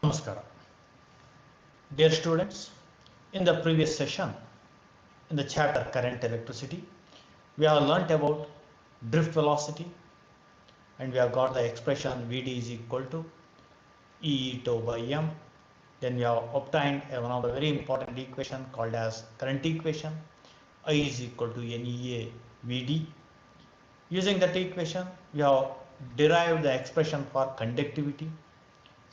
Namaskara. Dear students, in the previous session, in the chapter Current Electricity, we have learnt about drift velocity and we have got the expression Vd is equal to E tau by m. Then we have obtained one of the very important equation called as current equation. I is equal to NEA Vd. Using that equation, we have derived the expression for conductivity.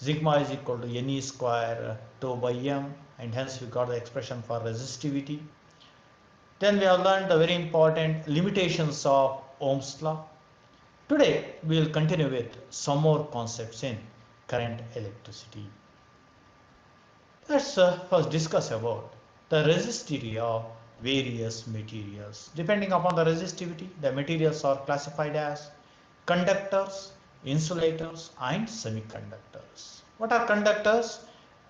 Sigma is equal to Ne square tau by m, and hence we got the expression for resistivity. Then we have learned the very important limitations of Ohm's law. Today we will continue with some more concepts in current electricity. Let's first discuss about the resistivity of various materials. Depending upon the resistivity, the materials are classified as conductors, insulators and semiconductors. What are conductors?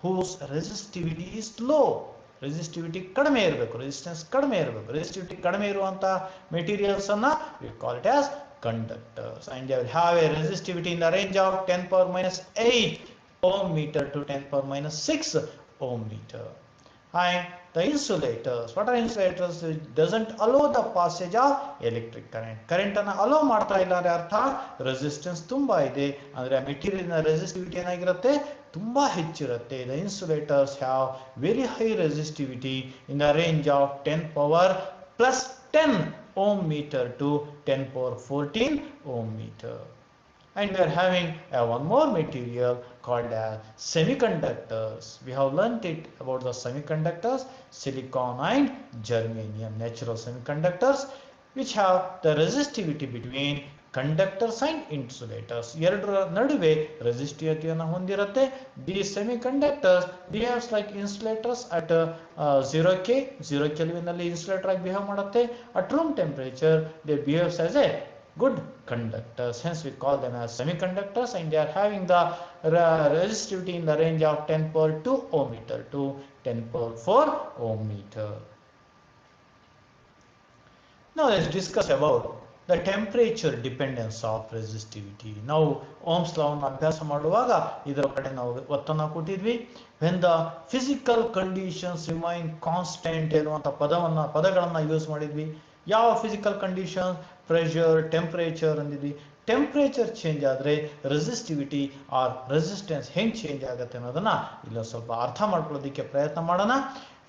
Whose resistivity is low. Resistivity kadame irbeku, resistance kadame irbeku. Resistivity kadame iruvanta materials anna we call it as conductors, and they will have a resistivity in the range of 10 power minus 8 ohm meter to 10 power minus 6 ohm meter. And the insulators, what are insulators? It doesn't allow the passage of electric current. Current ಅನ್ನು allow ಮಾಡ್ತಾ ಇಲ್ಲ ಅಂದ್ರೆ ಅರ್ಥ resistance ತುಂಬಾ ಇದೆ, ಅಂದ್ರೆ material ನ resistivity ಏನಾಗಿರುತ್ತೆ, ತುಂಬಾ ಹೆಚ್ಚಿರುತ್ತೆ. The insulators have very high resistivity in the range of 10 power plus 10 ohm meter to 10 power 14 ohm meter. And we are having one more material called as semiconductors. We have learnt it about the semiconductors, silicon and germanium, natural semiconductors, which have the resistivity between conductors and insulators. ಎರಡರ ನಡುವೆ resistivity-ಯನ್ನು ಹೊಂದಿರುತ್ತೆ. These semiconductors behaves like insulators at 0 Kelvin ನಲ್ಲಿ insulator ಆಗಿ behave ಮಾಡುತ್ತೆ. At room temperature they behaves as a good conductors, hence we call them as semiconductors, and they are having the resistivity in the range of 10 power 2 ohm meter to 10 power 4 ohm meter. Now let's discuss about the temperature dependence of resistivity. ನಾವು Ohm's law ಅನ್ನು ಅಭ್ಯಾಸ ಮಾಡುವಾಗ ಇದರ ಕಡೆ ನಾವು ಒತ್ತನ್ನು ಕೊಟ್ಟಿದ್ವಿ. when the physical conditions remain constant ಎನ್ನುವಂತ ಪದಗಳನ್ನು ಯೂಸ್ ಮಾಡಿದ್ವಿ. ಯಾವ ಫಿಸಿಕಲ್ ಕಂಡೀಷನ್? ಪ್ರೆಷರ್, ಟೆಂಪರೇಚರ್ ಅಂದಿದ್ವಿ. ಟೆಂಪರೇಚರ್ ಚೇಂಜ್ ಆದರೆ ರೆಸಿಸ್ಟಿವಿಟಿ ಆರ್ ರೆಸಿಸ್ಟೆನ್ಸ್ ಹೆಂಗೆ ಚೇಂಜ್ ಆಗುತ್ತೆ ಅನ್ನೋದನ್ನ ಇಲ್ಲ ಸ್ವಲ್ಪ ಅರ್ಥ ಮಾಡ್ಕೊಳ್ಳೋದಕ್ಕೆ ಪ್ರಯತ್ನ ಮಾಡೋಣ.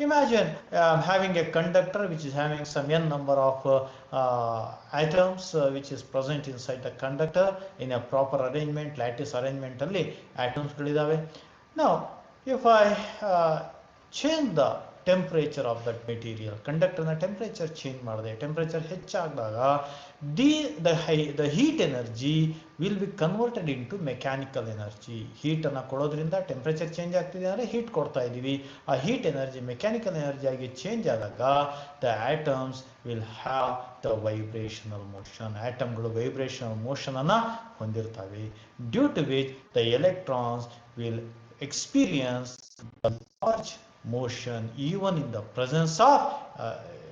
Imagine having a conductor which is having some n number of atoms which is present inside the conductor in a proper arrangement, lattice arrangement ಅಲ್ಲಿ atoms ಗಳಿದಾವೆ. Now if I change the temperature of that material, conductor na temperature change ಮಾಡಿದೆ, temperature ಹೆಚ್ಚಾದಾಗ the heat energy will be converted into mechanical energy. heat ಅನ್ನು ಕೊಡೋದ್ರಿಂದ temperature change ಆಗ್ತಿದೆ ಅಂದ್ರೆ heat ಕೊಡ್ತಾ ಇದೀವಿ. ಆ heat energy mechanical energy ಆಗಿ change ಆದಾಗ the atoms will have the vibrational motion. atomಗಳು vibrational motion ಅನ್ನು ಹೊಂದಿರ್ತವೆ, due to which the electrons will experience a large motion even in the presence of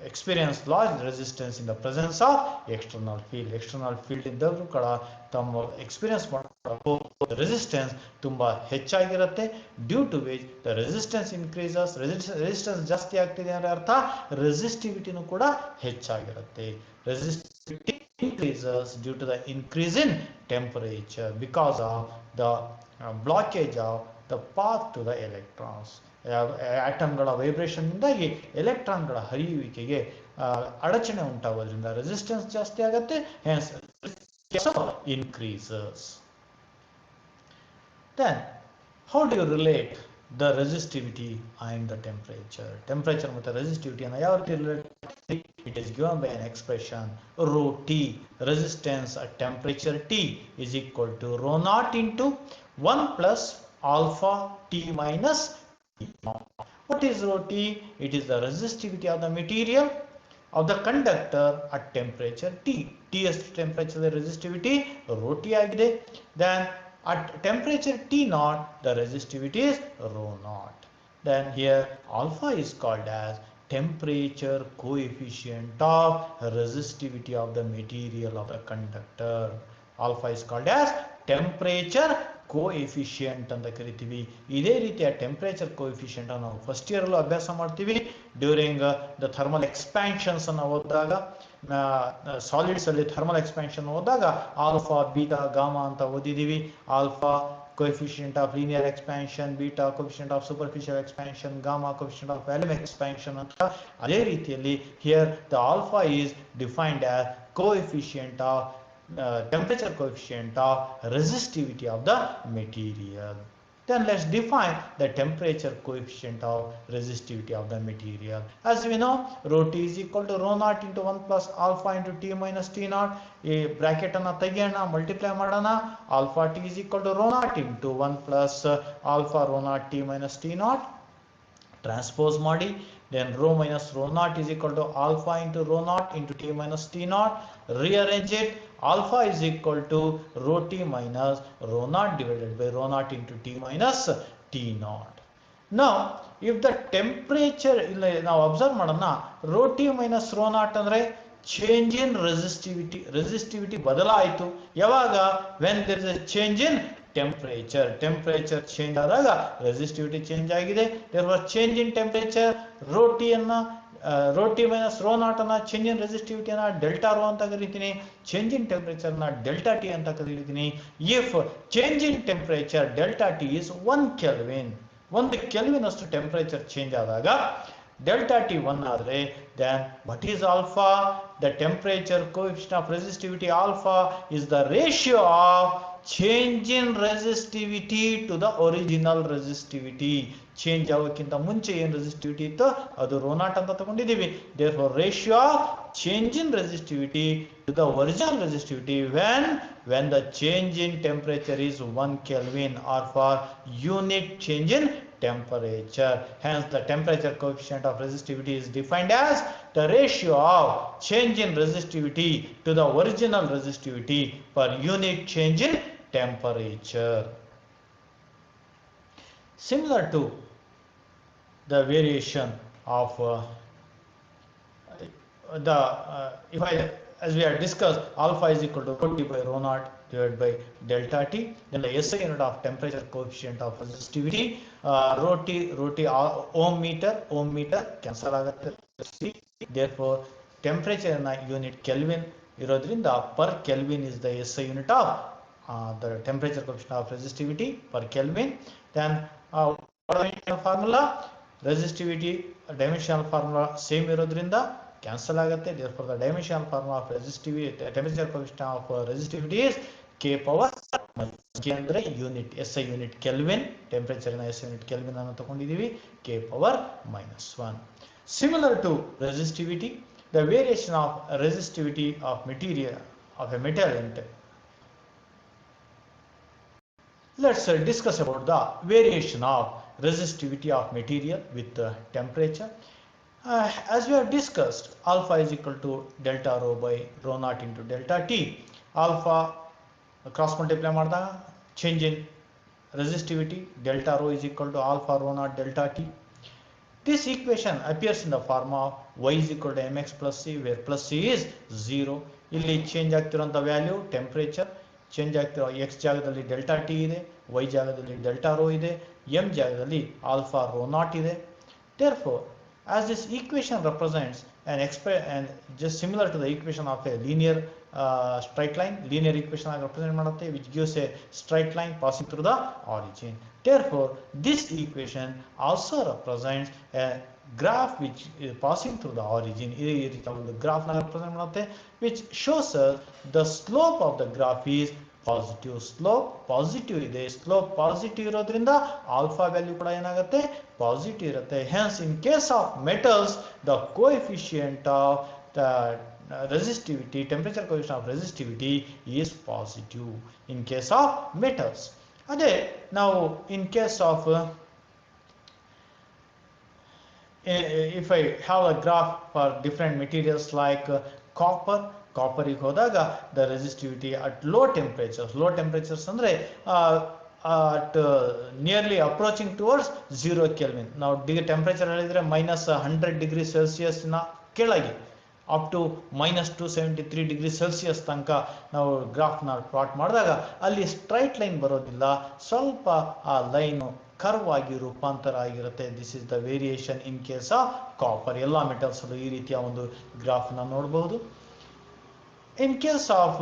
experience large resistance in the presence of external field. external field ಇದ್ದರೂ ಕೂಡ ತಮ್ಮ experience ಮಾಡೋ resistance ತುಂಬಾ ಹೆಚ್ಚಾಗಿರುತ್ತೆ, due to which the resistance increases. Resistance ಜಾಸ್ತಿ ಆಗ್ತಿದೆ ಅಂದ್ರೆ ಅರ್ಥ ರೆಸಿಸ್ಟಿವಿಟಿನೂ ಕೂಡ ಹೆಚ್ಚಾಗಿರುತ್ತೆ. Resistivity increases due to the increase in temperature because of the blockage of the path to the electrons. ಆಟಮ್ಗಳ ವೈಬ್ರೇಷನ್ ಇಂದಾಗಿ ಎಲೆಕ್ಟ್ರಾನ್ಗಳ ಹರಿಯುವಿಕೆಗೆ ಅಡಚಣೆ ಉಂಟಾಗೋದ್ರಿಂದ ರೆಸಿಸ್ಟೆನ್ಸ್ ಜಾಸ್ತಿ ಆಗುತ್ತೆ, hence increases. Then how do you relate the resistivity and the temperature? Temperature ಮತ್ತು resistivity ಅನ್ನು ಯಾವ ರೀತಿ relate? It is given by an expression rho T. Resistance at temperature T is equal to rho naught into 1 plus alpha T minus T naught. What is rho T? It is the resistivity of the material of the conductor at temperature T. T is temperature the resistivity rho T ಆಗಿದೆ. Then at temperature T naught the resistivity is rho naught. Then here alpha is called as temperature coefficient of resistivity of the material of the conductor. Alpha is called as temperature coefficient ಅಂತ ಕರಿತೀವಿ. ಇದೇ ರೀತಿಯ temperature coefficient ನಾವು first year ಅಲ್ಲೂ ಅಭ್ಯಾಸ ಮಾಡ್ತೀವಿ. During the thermal expansions ಅನ್ನು ಓದಿದಾಗ, ಸಾಲಿಡ್ಸ್ ಅಲ್ಲಿ ಥರ್ಮಲ್ ಎಕ್ಸ್ಪ್ಯಾನ್ಷನ್ ಓದಿದಾಗ ಆಲ್ಫಾ ಬೀಟಾ ಗಾಮಾ ಅಂತ ಓದಿದೀವಿ. Alpha coefficient of linear expansion, beta coefficient of superficial expansion, gamma coefficient of volume expansion ಅಂತ. ಅದೇ ರೀತಿಯಲ್ಲಿ here the alpha is defined as coefficient of temperature coefficient of resistivity of the material. Then let's define the temperature coefficient of resistivity of the material. As we know, rho T is equal to rho naught into 1 plus alpha into T minus T naught. ಈ bracket ಅನ್ನು ತೆಗೆಯೋಣ, multiply ಮಾಡೋಣ. Alpha T is equal to rho naught into 1 plus alpha rho naught T minus T naught. Transpose ಮಾಡಿ, then rho minus rho naught is equal to alpha into rho naught into T minus T naught. Rearrange it. Alpha is equal to rho T minus rho naught divided by rho naught into T minus T naught. Now, if the temperature, ನಾವು observe ಮಾಡೋಣ, rho T minus rho naught ಅಂದ್ರೆ change in resistivity ಬದಲಾಯಿತು. ಯಾವಾಗ? When there is a change in temperature change ಆದಾಗ resistivity change ಆಗಿದೆ. Therefore change in temperature rho T minus rho naught ಅನ್ನ change in ರೆಸಿಸ್ಟಿವಿಟಿಯನ್ನ delta rho ಅಂತ ಕರಿತೀನಿ. Change in temperature ನ ಡೆಲ್ಟಾ ಟಿ ಅಂತ ಕರೀತೀನಿ. If change in temperature delta T is 1 kelvin, 1 kelvin ಅಷ್ಟು ಟೆಂಪರೇಚರ್ ಚೇಂಜ್ ಆದಾಗ delta T 1 ಆದರೆ then what is alpha? The temperature coefficient of resistivity alpha is the ratio of change in resistivity to the original resistivity. Change ಆಗೋಕ್ಕಿಂತ ಮುಂಚೆ ಏನು resistivity ಇತ್ತು ಅದು rho not ಅಂತ ತಗೊಂಡಿದ್ದೀವಿ. therefore ratio of change in resistivity to the original resistivity when the change in temperature is 1 Kelvin or for unit change in temperature. Hence the temperature coefficient of resistivity is defined as the ratio of change in resistivity to the original resistivity per unit change in temperature. Similar to the variation of as we have discussed, alpha is equal to rho T by rho naught divided by delta T. Then the SI unit of temperature coefficient of resistivity, rho T ohm meter cancel ಆಗುತ್ತೆ. Therefore temperature na unit Kelvin ಇರೋದ್ರಿಂದ per Kelvin is the SI unit of the temperature coefficient of resistivity per Kelvin. Then formula resistivity dimensional formula same ಇರೋದ್ರಿಂದ cancel ಆಗುತ್ತೆ. therefore the dimensional formula of resistivity temperature coefficient of resistivity is k power k ಅಂದ್ರೆ unit SI unit kelvin, temperature ನ SI unit kelvin ಅನ್ನು ತಗೊಂಡಿದ್ದೀವಿ, k power -1. Similar to resistivity, the variation of resistivity of material of a metal in let's discuss about the variation of resistivity of material with temperature. As we have discussed, alpha is equal to delta rho by rho naught into delta T. Alpha cross multiply ಮಾಡಿದಾಗ change in resistivity delta rho is equal to alpha rho naught delta T. This equation appears in the form of y is equal to mx plus c, where plus c is 0. ಇಲ್ಲಿ change ಆಗ್ತಿರೋಂಥ value temperature change ಆಗ್ತಿರೋ x ಜಾಗದಲ್ಲಿ delta T ಇದೆ, y ಜಾಗದಲ್ಲಿ delta rho ಇದೆ, m ಜಾಗದಲ್ಲಿ alpha rho not ಇದೆ. therefore as this equation represents and just similar to the equation of a linear straight line, linear equation represent ಮಾಡುತ್ತೆ which gives a straight line passing through the origin. therefore this equation also represents a graph which is passing through the origin. ಈ ರೀತಿಯ ಒಂದು graph ನ represent ಮಾಡುತ್ತೆ which shows us the slope of the graph is positive. Slope positive ಇದೆ, slope positive ಇರೋದ್ರಿಂದ alpha value ಕೂಡ ಏನಾಗುತ್ತೆ positive ಇರುತ್ತೆ. Hence in case of metals the coefficient of the resistivity, temperature coefficient of resistivity is positive in case of metals. ಅದೇ ನಾವು in case of if I have a graph for different materials like ಕಾಪರಿಗೆ ಹೋದಾಗ the resistivity at low temperatures ಅಂದರೆ at nearly approaching towards 0 Kelvin. ನಾವು temperature ಹೇಳಿದ್ರೆ -100 degree ಸೆಲ್ಸಿಯಸ್ನ ಕೆಳಗೆ up to -273 degree Celsius ತನಕ ನಾವು ಗ್ರಾಫ್ನ plot ಮಾಡಿದಾಗ ಅಲ್ಲಿ ಸ್ಟ್ರೈಟ್ ಲೈನ್ ಬರೋದಿಲ್ಲ, ಸ್ವಲ್ಪ ಆ ಲೈನು ಕರ್ವ್ ಆಗಿ ರೂಪಾಂತರ ಆಗಿರುತ್ತೆ. This is the variation in case of copper. ಎಲ್ಲ ಮೆಟಲ್ಸ್ ಈ ರೀತಿಯ ಒಂದು ಗ್ರಾಫ್ನ ನೋಡಬಹುದು. In case of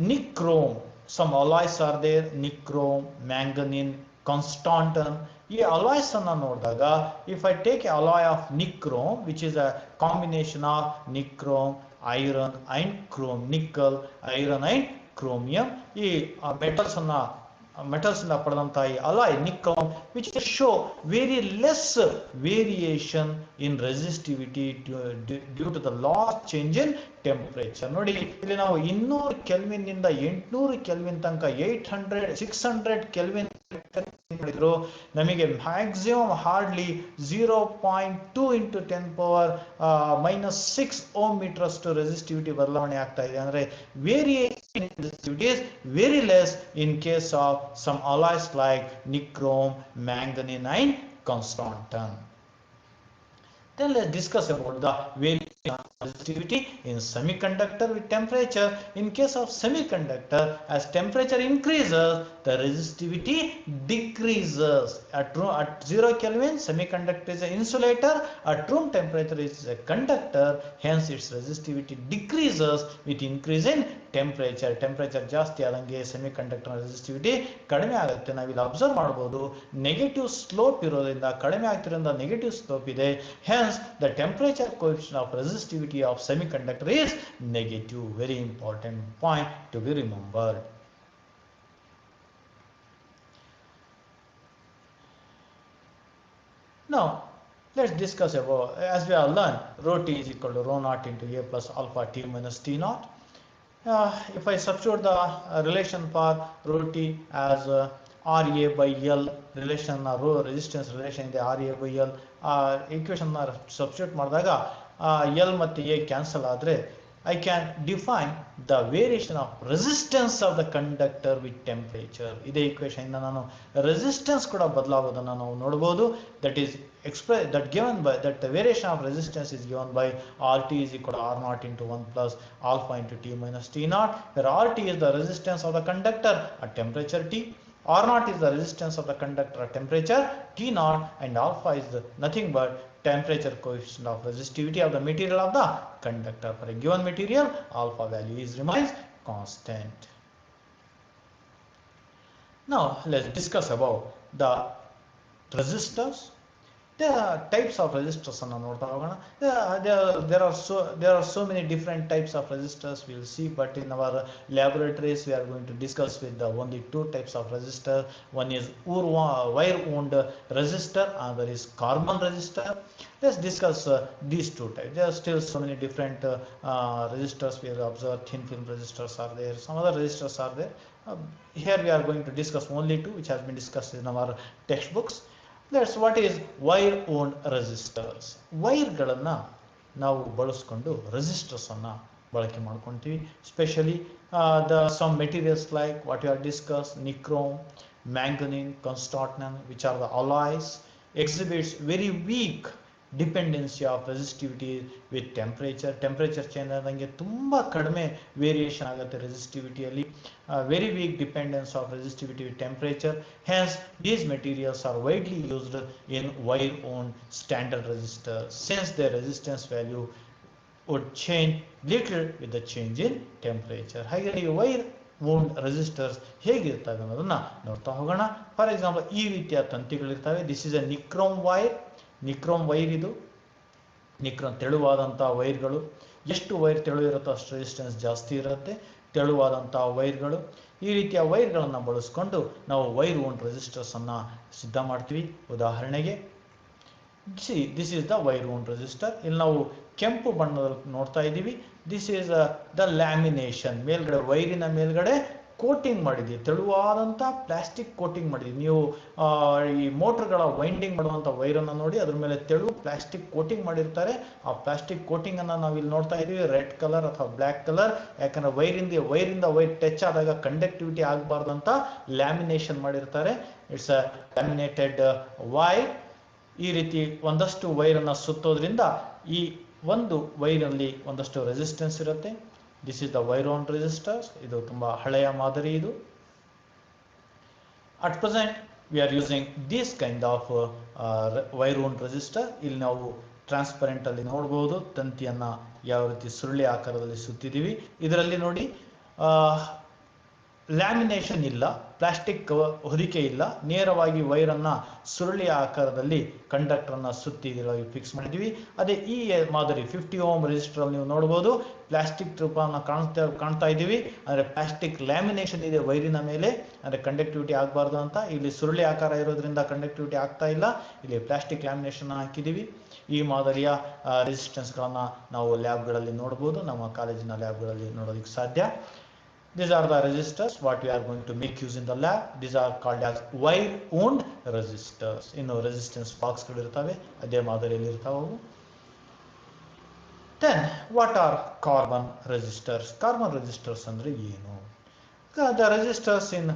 nichrome, some alloys are there: nichrome, manganese, constantan. ಈ alloys ಅನ್ನು ನೋಡಿದಾಗ, if I take a alloy of nichrome, which is a combination of nichrome, iron and chrome, nickel, iron and chromium, ಈ metals ಇಂದ ಪಡೆದಂತಹ ಈ alloy nichrome, which show very less variation in resistivity due to the large change in temperature. ನೋಡಿ, ಇಲ್ಲಿ ನಾವು 200 kelvin ನಿಂದ 800 kelvin ತನಕ 600 kelvin ಮಾಡಿದ್ರು, ನಮಗೆ maximum hardly 0.2 into 10⁻⁻6 ohm metre ಅಷ್ಟು ರೆಸಿಸ್ಟಿವಿಟಿ ಬದಲಾವಣೆ ಆಗ್ತಾ ಇದೆ. ಅಂದ್ರೆ variation in resistivity is very less in case of some alloys like nichrome, manganese and constantan. Then let's discuss about the variation of resistivity in semiconductor with temperature. In case of semiconductor, as temperature increases, the resistivity decreases. At 0 Kelvin, semiconductor is an insulator. At room temperature, it is a conductor. Hence, its resistivity decreases with increase in temperature. Temperature ಜಾಸ್ತಿ ಆದಂಗೆ semiconductor resistivity ಕಡಿಮೆ ಆಗುತ್ತೆ. ನಾವಿಲ್ಲಿ observe ಮಾಡಬಹುದು, negative slope ಇರೋದ್ರಿಂದ, ಕಡಿಮೆ ಆಗ್ತಿರೋದ್ರಿಂದ negative slope ಇದೆ. Hence, the temperature coefficient of resistivity of semiconductor is negative. Very important point to be remembered. Now, let's discuss about, as we have learned, rho T is equal to rho naught into A plus alpha T minus T naught. If I substitute the relation for rho T as RA by L relation, rho resistance relation ಇದೆ, RA by L equation substitute ಮಾಡಿದಾಗ L ಮತ್ತು A cancel ಆದರೆ I can define the variation of resistance of the conductor with temperature. ಇದೇ equation ಇಂದ ನಾನು resistance ಕೂಡ ಬದಲಾಗೋದನ್ನು ನಾವು ನೋಡಬಹುದು. That is expressed, that given by, that the variation of resistance is given by RT is equal to R naught into 1 plus alpha into T minus T naught, where RT is the resistance of the conductor at temperature T, R naught is the resistance of the conductor at temperature T naught, and alpha is nothing but temperature coefficient of resistivity of the material of the conductor. For a given material, alpha value remains constant. Now let's discuss about the resistors. There are types of resistors ಅನ್ನು ನೋಡ್ತಾ ಹೋಗೋಣ. There are so many different types of resistors we will see, but in our laboratories we are going to discuss with the only 2 types of resistor. One is wire wound resistor, another is carbon resistor. Let's discuss these 2 types. There are still so many different resistors we have observed. Thin film resistors are there, some other resistors are there. Here we are going to discuss only 2 which has been discussed in our textbooks. That's what is wire wound resistors. ವೈರ್ಗಳನ್ನು ನಾವು ಬಳಸ್ಕೊಂಡು resistors ಅನ್ನು ಬಳಕೆ ಮಾಡ್ಕೊಳ್ತೀವಿ. Specially some materials like what you have discussed, nichrome, manganese, constantan, which are the alloys, exhibits very weak dependency of resistivity with temperature. Temperature change ಆದಂಗೆ ತುಂಬಾ ಕಡಿಮೆ variation ಆಗುತ್ತೆ ರೆಸಿಸ್ಟಿವಿಟಿಯಲ್ಲಿ. Very weak dependence of resistivity with temperature. Hence, these materials are widely used in wire wound standard resistors, since their resistance value would change little with the change in temperature. ಹಾಗಾಗಿ wire wound resistors ಹೇಗಿರ್ತವೆ ಅನ್ನೋದನ್ನ ನೋಡ್ತಾ ಹೋಗೋಣ. For example, ಈ ರೀತಿಯ ತಂತಿಗಳಿರ್ತವೆ. This is a nichrome wire. Nichrome wire ಇದು. Nichrome ತೆಳುವಾದಂತಹ ವೈರ್ಗಳು. ಎಷ್ಟು ವೈರ್ ತೆಳು ಇರುತ್ತೋ ಅಷ್ಟು ರೆಸಿಸ್ಟೆನ್ಸ್ ಜಾಸ್ತಿ ಇರುತ್ತೆ. ತೆಳುವಾದಂತಹ ವೈರ್ಗಳು. ಈ ರೀತಿಯ ವೈರ್ಗಳನ್ನು ಬಳಸ್ಕೊಂಡು ನಾವು ವೈರ್ wound resistors ಅನ್ನ ಸಿದ್ಧ ಮಾಡ್ತೀವಿ. ಉದಾಹರಣೆಗೆ this is the wire wound resistor. ಇಲ್ಲಿ ನಾವು ಕೆಂಪು ಬಣ್ಣದಲ್ಲಿ ನೋಡ್ತಾ ಇದ್ದೀವಿ. This is the lamination. ಮೇಲ್ಗಡೆ ವೈರಿನ ಮೇಲ್ಗಡೆ ಕೋಟಿಂಗ್ ಮಾಡಿದ್ವಿ, ತೆಳುವಾದಂಥ ಪ್ಲಾಸ್ಟಿಕ್ ಕೋಟಿಂಗ್ ಮಾಡಿದ್ವಿ. ನೀವು ಈ ಮೋಟರ್ಗಳ ವೈಂಡಿಂಗ್ ಮಾಡುವಂಥ ವೈರನ್ನು ನೋಡಿ, ಅದ್ರ ಮೇಲೆ ತೆಳು ಪ್ಲಾಸ್ಟಿಕ್ ಕೋಟಿಂಗ್ ಮಾಡಿರ್ತಾರೆ. ಆ ಪ್ಲಾಸ್ಟಿಕ್ ಕೋಟಿಂಗನ್ನು ನಾವು ಇಲ್ಲಿ ನೋಡ್ತಾ ಇದ್ದೀವಿ, ರೆಡ್ ಕಲರ್ ಅಥವಾ ಬ್ಲ್ಯಾಕ್ ಕಲರ್. ಯಾಕಂದ್ರೆ ವೈರಿಂದ ವೈರ್ ಟಚ್ ಆದಾಗ ಕಂಡಕ್ಟಿವಿಟಿ ಆಗಬಾರ್ದು ಅಂತ ಲ್ಯಾಮಿನೇಷನ್ ಮಾಡಿರ್ತಾರೆ. It's a laminated wire. ಈ ರೀತಿ ಒಂದಷ್ಟು ವೈರನ್ನು ಸುತ್ತೋದ್ರಿಂದ ಈ ಒಂದು ವೈರಲ್ಲಿ ಒಂದಷ್ಟು ರೆಸಿಸ್ಟೆನ್ಸ್ ಇರುತ್ತೆ. This is the wire on resistors. ಇದು ತುಂಬಾ ಹಳೆಯ ಮಾದರಿ ಇದು. At present we are using this kind of wire own resistor. ಇಲ್ಲಿ ನಾವು ಟ್ರಾನ್ಸ್ಪರೆಂಟ್ ಅಲ್ಲಿ ನೋಡಬಹುದು ತಂತಿಯನ್ನ ಯಾವ ರೀತಿ ಸುರುಳಿ ಆಕಾರದಲ್ಲಿ ಸುತ್ತಿದ್ದೀವಿ. ಇದರಲ್ಲಿ ನೋಡಿ ಲ್ಯಾಮಿನೇಷನ್ ಇಲ್ಲ, ಪ್ಲಾಸ್ಟಿಕ್ ಹೊದಿಕೆ ಇಲ್ಲ, ನೇರವಾಗಿ ವೈರನ್ನು ಸುರುಳಿ ಆಕಾರದಲ್ಲಿ ಕಂಡಕ್ಟರನ್ನು ಸುತ್ತಿ ಫಿಕ್ಸ್ ಮಾಡಿದ್ದೀವಿ. ಅದೇ ಈ ಮಾದರಿ 50 ಓಮ್ ರೆಸಿಸ್ಟರ್ ಅಲ್ಲಿ ನೀವು ನೋಡಬಹುದು ಪ್ಲಾಸ್ಟಿಕ್ ರೂಪವನ್ನು ಕಾಣ್ತಾ ಇದ್ದೀವಿ. ಅಂದರೆ ಪ್ಲಾಸ್ಟಿಕ್ ಲ್ಯಾಮಿನೇಷನ್ ಇದೆ ವೈರಿನ ಮೇಲೆ, ಅಂದರೆ ಕಂಡಕ್ಟಿವಿಟಿ ಆಗಬಾರ್ದು ಅಂತ. ಇಲ್ಲಿ ಸುರುಳಿ ಆಕಾರ ಇರೋದ್ರಿಂದ ಕಂಡಕ್ಟಿವಿಟಿ ಆಗ್ತಾ ಇಲ್ಲ, ಇಲ್ಲಿ ಪ್ಲಾಸ್ಟಿಕ್ ಲ್ಯಾಮಿನೇಷನ್ ಹಾಕಿದ್ದೀವಿ. ಈ ಮಾದರಿಯ ರೆಸಿಸ್ಟೆನ್ಸ್ಗಳನ್ನು ನಾವು ಲ್ಯಾಬ್ಗಳಲ್ಲಿ ನೋಡಬಹುದು, ನಮ್ಮ ಕಾಲೇಜಿನ ಲ್ಯಾಬ್ಗಳಲ್ಲಿ ನೋಡೋದಕ್ಕೆ ಸಾಧ್ಯ. These are the resistors what we are going to make use in the lab. These are called as wire wound resistors. ಇನ್ನು resistance box ಗಳು ಇರ್ತವೆ, ಅದೇ ಮಾದರಿಯಲ್ಲಿ ಇರ್ತಾವೆ. Then what are carbon resistors? Carbon resistors ಅಂದ್ರೆ ಏನು? The resistors in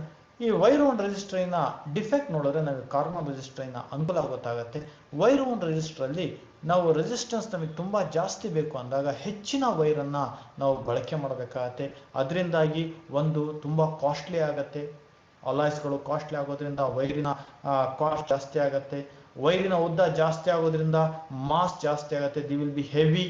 ಈ wire own ರೆಸಿಸ್ಟರಿನ defect ನೋಡಿದ್ರೆ ನಮಗೆ ಕಾರ್ಬನ್ ರೆಸಿಸ್ಟರಿನ ಅನುಕೂಲ ಗೊತ್ತಾಗುತ್ತೆ. ವೈರ್ ಓನ್ ರೆಸಿಸ್ಟರ್ ಅಲ್ಲಿ ನಾವು ರೆಸಿಸ್ಟೆನ್ಸ್ ನಮಗೆ ತುಂಬ ಜಾಸ್ತಿ ಬೇಕು ಅಂದಾಗ ಹೆಚ್ಚಿನ ವೈರನ್ನು ನಾವು ಬಳಕೆ ಮಾಡಬೇಕಾಗತ್ತೆ. ಅದರಿಂದಾಗಿ ಒಂದು ತುಂಬ ಕಾಸ್ಟ್ಲಿ ಆಗುತ್ತೆ, ಅಲಾಯ್ಸ್ಗಳು ಕಾಸ್ಟ್ಲಿ ಆಗೋದ್ರಿಂದ ವೈರಿನ ಕಾಸ್ಟ್ ಜಾಸ್ತಿ ಆಗುತ್ತೆ. ವೈರಿನ ಉದ್ದ ಜಾಸ್ತಿ ಆಗೋದ್ರಿಂದ ಮಾಸ್ ಜಾಸ್ತಿ ಆಗುತ್ತೆ, ದಿ ವಿಲ್ ಬಿ ಹೆವಿ.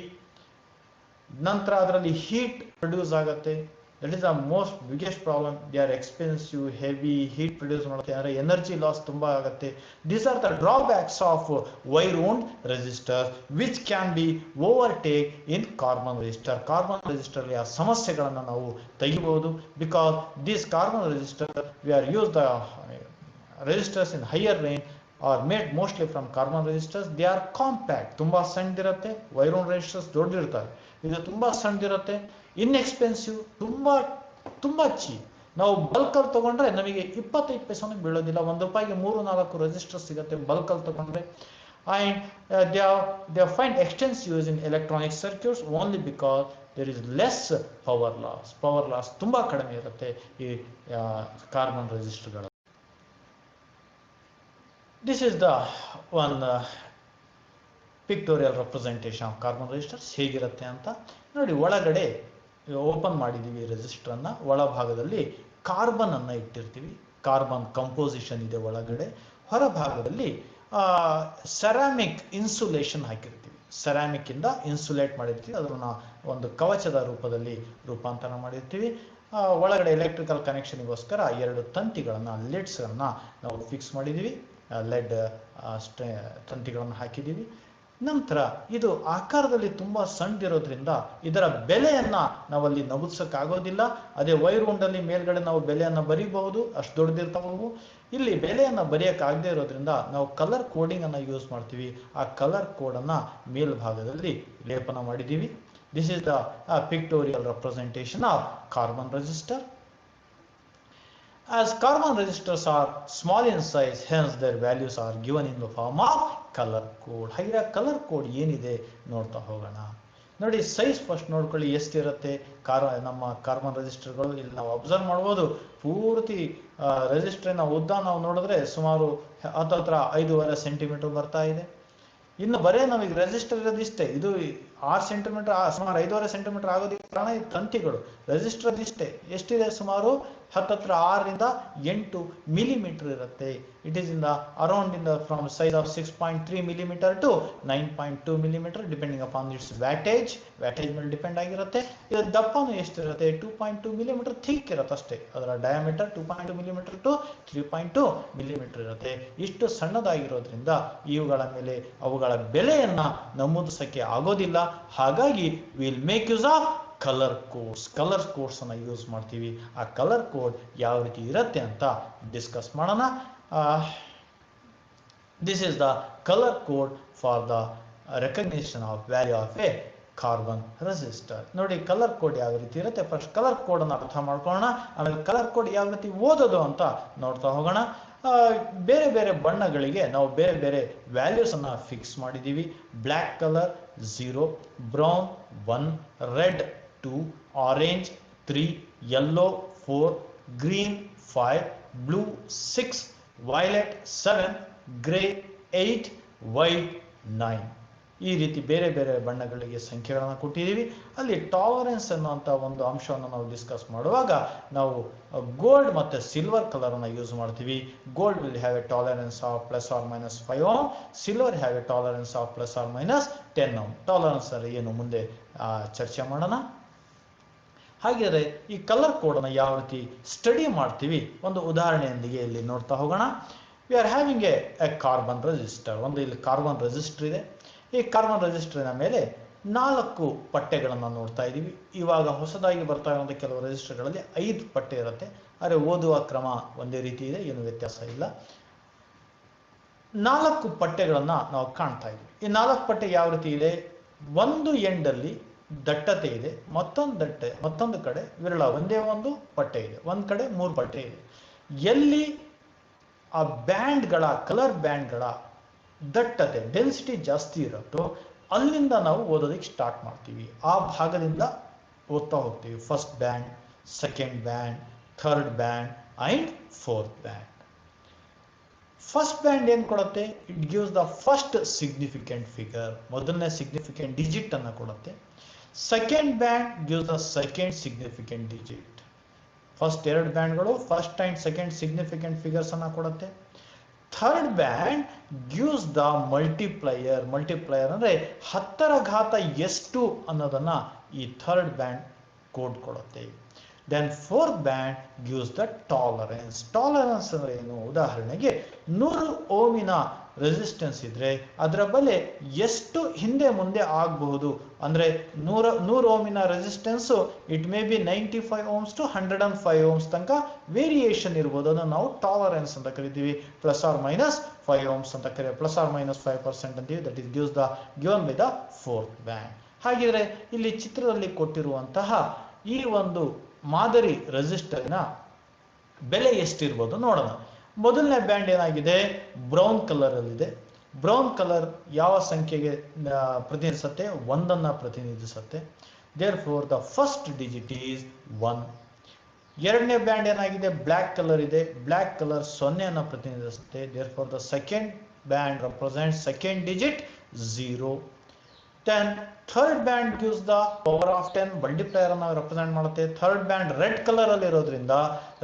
ನಂತರ ಅದರಲ್ಲಿ ಹೀಟ್ ಪ್ರೊಡ್ಯೂಸ್ ಆಗುತ್ತೆ. That is the most biggest problem. They are expensive, heavy, heat produce ಮಾಡುತ್ತೆ, ಅಂದರೆ ಎನರ್ಜಿ ಲಾಸ್ ತುಂಬ ಆಗುತ್ತೆ. These are the drawbacks of wire wound resistor which can be overtake in carbon resistor. Carbon ರೆಸಿಸ್ಟರ್ಲಿ ಆ ಸಮಸ್ಯೆಗಳನ್ನು ನಾವು ತೆಗಿಬಹುದು. Because this carbon resistor we are use the resistors in higher range are made mostly from carbon resistors. They are compact, ತುಂಬ ಸಣ್ಣದಿರುತ್ತೆ. Wire own resistors ದೊಡ್ಡದಿರ್ತವೆ, ಇದು ತುಂಬ ಸಣ್ಣದಿರುತ್ತೆ. Inexpensive, ತುಂಬ ಚೀಪ್. ನಾವು ಬಲ್ಕಲ್ಲಿ ತಗೊಂಡ್ರೆ ನಮಗೆ 25 ಪೈಸೆನೂ ಬೀಳೋದಿಲ್ಲ. ₹1 3-4 ರೆಸಿಸ್ಟರ್ ಸಿಗುತ್ತೆ ಬಲ್ಕಲ್ಲಿ ತಗೊಂಡ್ರೆ. And they find extensive use in electronic circuits only because there is less power loss. Power loss ತುಂಬ ಕಡಿಮೆ ಇರುತ್ತೆ ಈ ಕಾರ್ಬನ್ ರೆಸಿಸ್ಟರ್ಗಳು. This is the one pictorial representation of carbon resistors ಹೇಗಿರುತ್ತೆ ಅಂತ ನೋಡಿ. ಒಳಗಡೆ ಓಪನ್ ಮಾಡಿದ್ದೀವಿ ರೆಸಿಸ್ಟರನ್ನು. ಒಳಭಾಗದಲ್ಲಿ ಕಾರ್ಬನ್ ಅನ್ನು ಇಟ್ಟಿರ್ತೀವಿ, ಕಾರ್ಬನ್ ಕಂಪೋಸಿಷನ್ ಇದೆ ಒಳಗಡೆ. ಹೊರಭಾಗದಲ್ಲಿ ಸೆರಾಮಿಕ್ ಇನ್ಸುಲೇಷನ್ ಹಾಕಿರ್ತೀವಿ, ಸೆರಾಮಿಕ್ ಇಂದ ಇನ್ಸುಲೇಟ್ ಮಾಡಿರ್ತೀವಿ. ಅದನ್ನು ಒಂದು ಕವಚದ ರೂಪದಲ್ಲಿ ರೂಪಾಂತರ ಮಾಡಿರ್ತೀವಿ. ಒಳಗಡೆ ಎಲೆಕ್ಟ್ರಿಕಲ್ ಕನೆಕ್ಷನ್ಗೋಸ್ಕರ 2 ತಂತಿಗಳನ್ನು, ಲೆಡ್ಸ್ಗಳನ್ನು ನಾವು ಫಿಕ್ಸ್ ಮಾಡಿದ್ದೀವಿ. ಲೆಡ್ ತಂತಿಗಳನ್ನು ಹಾಕಿದ್ದೀವಿ. ನಂತರ ಇದು ಆಕಾರದಲ್ಲಿ ತುಂಬ ಸಣ್ಣದಿರೋದ್ರಿಂದ ಇದರ ಬೆಲೆಯನ್ನು ನಾವಲ್ಲಿ ನಮೂದಿಸೋಕ್ಕಾಗೋದಿಲ್ಲ. ಅದೇ ವೈರ್ ಉಂಡಲ್ಲಿ ಮೇಲ್ಗಡೆ ನಾವು ಬೆಲೆಯನ್ನು ಬರೀಬಹುದು, ಅಷ್ಟು ದೊಡ್ಡದಿರ್ತಾವು. ಇಲ್ಲಿ ಬೆಲೆಯನ್ನು ಬರೆಯೋಕ್ಕಾಗದೇ ಇರೋದ್ರಿಂದ ನಾವು ಕಲರ್ ಕೋಡಿಂಗನ್ನು ಯೂಸ್ ಮಾಡ್ತೀವಿ. ಆ ಕಲರ್ ಕೋಡನ್ನು ಮೇಲ್ಭಾಗದಲ್ಲಿ ಲೇಪನ ಮಾಡಿದ್ದೀವಿ. This is the pictorial representation of carbon resistor. As carbon resistors are small in size, hence their values are given in the form of color code. ಹಾಗೆ ಕಲರ್ ಕೋಡ್ ಏನಿದೆ ನೋಡ್ತಾ ಹೋಗೋಣ. ನೋಡಿ, ಸೈಜ್ ಫಸ್ಟ್ ನೋಡ್ಕೊಳ್ಳಿ ಎಷ್ಟಿರುತ್ತೆ ನಮ್ಮ ಕಾರ್ಬನ್ ರೆಸಿಸ್ಟರ್ಗಳು. ಇಲ್ಲಿ ನಾವು ಅಬ್ಸರ್ವ್ ಮಾಡ್ಬೋದು, ಪೂರ್ತಿ ರೆಸಿಸ್ಟರ್ನ ಉದ್ದ ನಾವು ನೋಡಿದ್ರೆ ಸುಮಾರು ಹತ್ತಿರ 5.5 ಸೆಂಟಿಮೀಟರ್ ಬರ್ತಾ ಇದೆ. ಇನ್ನು ಬರೇ ನಮಗೆ ರೆಸಿಸ್ಟರ್ ಇರೋದಿಷ್ಟೇ, ಇದು 6 ಸೆಂಟಿಮೀಟರ್, ಸುಮಾರು 5.5 ಸೆಂಟಿಮೀಟರ್ ಆಗೋದಕ್ಕೆ ಕಾರಣ ಈ ತಂತಿಗಳು. ರೆಸಿಸ್ಟರ್ ಇಷ್ಟೇ, ಎಷ್ಟಿದೆ, ಸುಮಾರು ಹತ್ತಿರ 6ರಿಂದ 8 ಮಿಲಿಮೀಟರ್ ಇರುತ್ತೆ. It is in the around in the from size of 6.3 millimetre to 9.2 millimetre depending upon its wattage ಮೇಲೆ ಡಿಪೆಂಡ್ ಆಗಿರುತ್ತೆ. ಇದರ ದಪ್ಪನೂ ಎಷ್ಟಿರುತ್ತೆ, 2.2 ಮಿಲಿಮೀಟರ್ ಥಿಕ್ ಇರುತ್ತೆ ಅಷ್ಟೇ. ಅದರ ಡಯಾಮೀಟರ್ 2.2 ಮಿಲಿಮೀಟರ್ ಟು 3.2 ಮಿಲಿಮೀಟರ್ ಇರುತ್ತೆ. ಇಷ್ಟು ಸಣ್ಣದಾಗಿರೋದ್ರಿಂದ ಇವುಗಳ ಮೇಲೆ ಅವುಗಳ ಬೆಲೆಯನ್ನು ನಮೂದಿಸೋಕ್ಕೆ ಆಗೋದಿಲ್ಲ. ಹಾಗಾಗಿ will make use of colour codes ಅನ್ನು ಯೂಸ್ ಮಾಡ್ತೀವಿ. ಆ ಕಲರ್ ಕೋಡ್ ಯಾವ ರೀತಿ ಇರುತ್ತೆ ಅಂತ ಡಿಸ್ಕಸ್ ಮಾಡೋಣ. This is the colour code for the recognition of value of A carbon resistor. ನೋಡಿ, ಕಲರ್ ಕೋಡ್ ಯಾವ ರೀತಿ ಇರುತ್ತೆ. ಫಸ್ಟ್ ಕಲರ್ ಕೋಡ್ ಅನ್ನು ಅರ್ಥ ಮಾಡ್ಕೊಳ್ಳೋಣ, ಆಮೇಲೆ ಕಲರ್ ಕೋಡ್ ಯಾವ ರೀತಿ ಓದೋದು ಅಂತ ನೋಡ್ತಾ ಹೋಗೋಣ. ಬೇರೆ ಬೇರೆ ಬಣ್ಣಗಳಿಗೆ ನಾವು ಬೇರೆ ಬೇರೆ ವ್ಯಾಲ್ಯೂಸ್ ಅನ್ನ ಫಿಕ್ಸ್ ಮಾಡಿದ್ದೀವಿ. Black colour 0, brown 1, red 2, orange 3, yellow 4, green 5, blue 6, violet 7, grey 8, white 9. ಈ ರೀತಿ ಬೇರೆ ಬೇರೆ ಬಣ್ಣಗಳಿಗೆ ಸಂಖ್ಯೆಗಳನ್ನು ಕೊಟ್ಟಿದ್ದೀವಿ. ಅಲ್ಲಿ ಟಾಲರೆನ್ಸ್ ಅನ್ನುವಂಥ ಒಂದು ಅಂಶವನ್ನು ನಾವು ಡಿಸ್ಕಸ್ ಮಾಡುವಾಗ ನಾವು ಗೋಲ್ಡ್ ಮತ್ತು ಸಿಲ್ವರ್ ಕಲರನ್ನು ಯೂಸ್ ಮಾಡ್ತೀವಿ. Gold will have A tolerance of +or-5 ohm, silver have A tolerance of +or-10 ohm. Tolerance ಏನು ಮುಂದೆ ಚರ್ಚೆ ಮಾಡೋಣ. ಹಾಗಿದ್ರೆ ಈ ಕಲರ್ ಕೋಡನ್ನು ಯಾವ ರೀತಿ ಸ್ಟಡಿ ಮಾಡ್ತೀವಿ ಒಂದು ಉದಾಹರಣೆಯೊಂದಿಗೆ ಇಲ್ಲಿ ನೋಡ್ತಾ ಹೋಗೋಣ. We are having A carbon resistor. ಒಂದು ಇಲ್ಲಿ ಕಾರ್ಬನ್ ರೆಸಿಸ್ಟರ್ ಇದೆ. ಈ ಕಾರ್ಬನ್ ರೆಸಿಸ್ಟರ್ನ ಮೇಲೆ 4 ಪಟ್ಟೆಗಳನ್ನು ನೋಡ್ತಾ ಇದ್ದೀವಿ. ಇವಾಗ ಹೊಸದಾಗಿ ಬರ್ತಾ ಇರುವಂಥ ಕೆಲವು ರೆಸಿಸ್ಟರ್ಗಳಲ್ಲಿ 5 ಪಟ್ಟೆ ಇರುತ್ತೆ. ಆದರೆ ಓದುವ ಕ್ರಮ ಒಂದೇ ರೀತಿ ಇದೆ, ಏನು ವ್ಯತ್ಯಾಸ ಇಲ್ಲ. 4 ಪಟ್ಟೆಗಳನ್ನು ನಾವು ಕಾಣ್ತಾ ಇದ್ದೀವಿ. ಈ 4 ಪಟ್ಟೆ ಯಾವ ರೀತಿ ಇದೆ? ಒಂದು ಎಂಡಲ್ಲಿ ದಟ್ಟತೆ ಇದೆ, ಮತ್ತೊಂದು ಕಡೆ ವಿರಳ ಒಂದೇ ಒಂದು ಪಟ್ಟೆ ಇದೆ, ಒಂದು ಕಡೆ 3 ಪಟ್ಟೆ ಇದೆ. ಎಲ್ಲಿ ಆ ಬ್ಯಾಂಡ್ಗಳ ಕಲರ್ ಬ್ಯಾಂಡ್ಗಳ ದಟ್ಟತೆ ಡೆನ್ಸಿಟಿ ಜಾಸ್ತಿ ಇರುತ್ತೋ ಅಲ್ಲಿಂದ ನಾವು ಓದೋದಕ್ಕೆ ಸ್ಟಾರ್ಟ್ ಮಾಡ್ತೀವಿ. ಆ ಭಾಗದಿಂದ ಓದ್ತಾ ಹೋಗ್ತೀವಿ. First band, second band, third band and fourth band. First band ಏನು ಕೊಡುತ್ತೆ? It gives the first significant figure, ಮೊದಲನೇ ಸಿಗ್ನಿಫಿಕೆಂಟ್ ಡಿಜಿಟ್ ಅನ್ನು ಕೊಡುತ್ತೆ. Second band gives the second significant digit. First 2 ಬ್ಯಾಂಡ್ಗಳು first and second significant figures ಅನ್ನು ಕೊಡುತ್ತೆ. Third band gives the multiplier. Multiplier ಅಂದರೆ 10ರ ಘಾತ ಎಷ್ಟು ಅನ್ನೋದನ್ನ ಈ ಥರ್ಡ್ ಬ್ಯಾಂಡ್ ಕೋಡ್ ಕೊಡುತ್ತೆ. Then fourth band gives the tolerance. Tolerance ಅಂದರೆ ಏನು? ಉದಾಹರಣೆಗೆ 100 ಓಮಿನ ರೆಸಿಸ್ಟೆನ್ಸ್ ಇದ್ರೆ ಅದರ ಬೆಲೆ ಎಷ್ಟು ಹಿಂದೆ ಮುಂದೆ ಆಗಬಹುದು ಅಂದರೆ 100 ಓಮಿನ resistance it may be 95 ohms to 105 ohms ತನಕ ವೇರಿಯೇಷನ್ ಇರ್ಬೋದು. ಅದನ್ನು ನಾವು ಟಾಲರೆನ್ಸ್ ಅಂತ ಕರಿತೀವಿ. +or-5 ಓಮ್ಸ್ ಅಂತ ಕರೀತೀವಿ. +or-5% ಅಂತೀವಿ. That is gives the given by the fourth band. ಹಾಗಿದ್ರೆ ಇಲ್ಲಿ ಚಿತ್ರದಲ್ಲಿ ಕೊಟ್ಟಿರುವಂತಹ ಈ ಒಂದು ಮಾದರಿ ರೆಸಿಸ್ಟರ್ನ ಬೆಲೆ ಎಷ್ಟಿರ್ಬೋದು ನೋಡೋಣ. ಮೊದಲನೇ ಬ್ಯಾಂಡ್ ಏನಾಗಿದೆ? ಬ್ರೌನ್ ಕಲರ್ ಅಲ್ಲಿದೆ. ಬ್ರೌನ್ ಕಲರ್ ಯಾವ ಸಂಖ್ಯೆಗೆ ಪ್ರತಿನಿಧಿಸುತ್ತೆ? 1ಅನ್ನು ಪ್ರತಿನಿಧಿಸುತ್ತೆ. Therefore the first digit is 1. ಎರಡನೇ ಬ್ಯಾಂಡ್ ಏನಾಗಿದೆ? ಬ್ಲ್ಯಾಕ್ ಕಲರ್ ಇದೆ. ಬ್ಲ್ಯಾಕ್ ಕಲರ್ 0ಅನ್ನು ಪ್ರತಿನಿಧಿಸುತ್ತೆ. Therefore the second band represents second digit 0. Then third band gives the power of 10. Multiplier ಅನ್ನು ರೆಪ್ರೆಸೆಂಟ್ ಮಾಡುತ್ತೆ. ಥರ್ಡ್ ಬ್ಯಾಂಡ್ ರೆಡ್ ಕಲರ್ ಅಲ್ಲಿ ಇರೋದ್ರಿಂದ